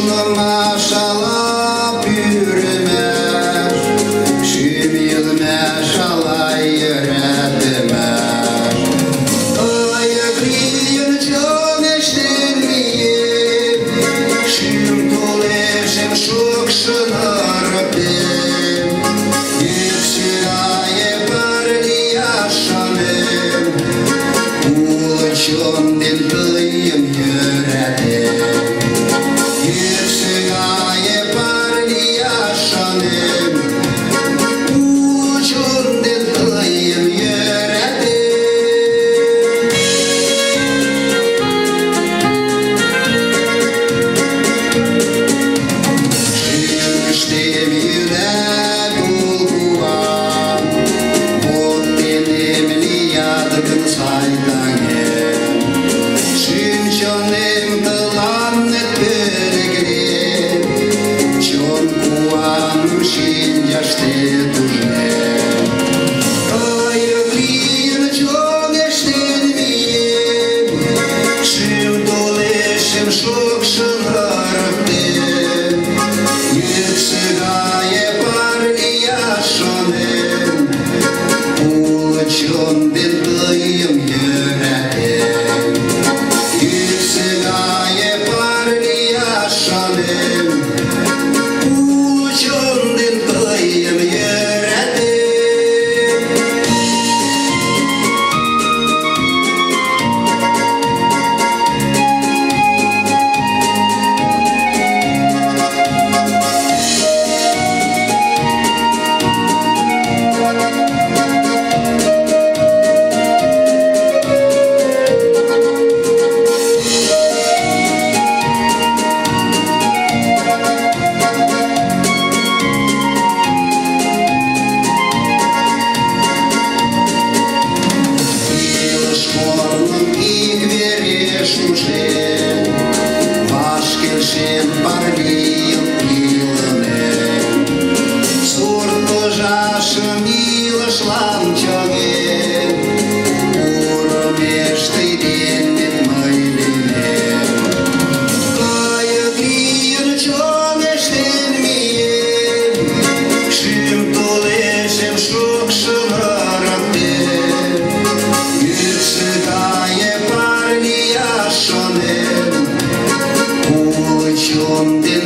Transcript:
Maşallah büyürmez, şümilmez alay öğretmez. Ayaklayın can eşlenmeyip, şüm dolaşım şok şınarıpim. Yüksüraye barli yaşanım, ulaşın dildayım yüreğim. Yüksüraye barli yaşanım, ulaşın dildayım yüreğim. Şüküştüm yürek ulguam, Bot benim liyadgın saydanım. Şüm canım dılannet bölgrim, Çon kuam şin yaşte tujnem. Ayıklıyım çok eşlenmeyim, Şüm dolaşım şok şınarıptım. Yüksüraye barli yaşanım, ulaşın dildayım yüreğim. Yüksüraye barli yaşanım, ulaşın dildayım yüreğim. Başkelşen barliyim ilinem, Суртожашым илышлан чоген, Урмештэй денет мый лийнем. Кайык лийын чон эшленмием, Шӱм толешем шокшын ырыктен. Йӱксӧ гае барли yaşanем, Улы чон ден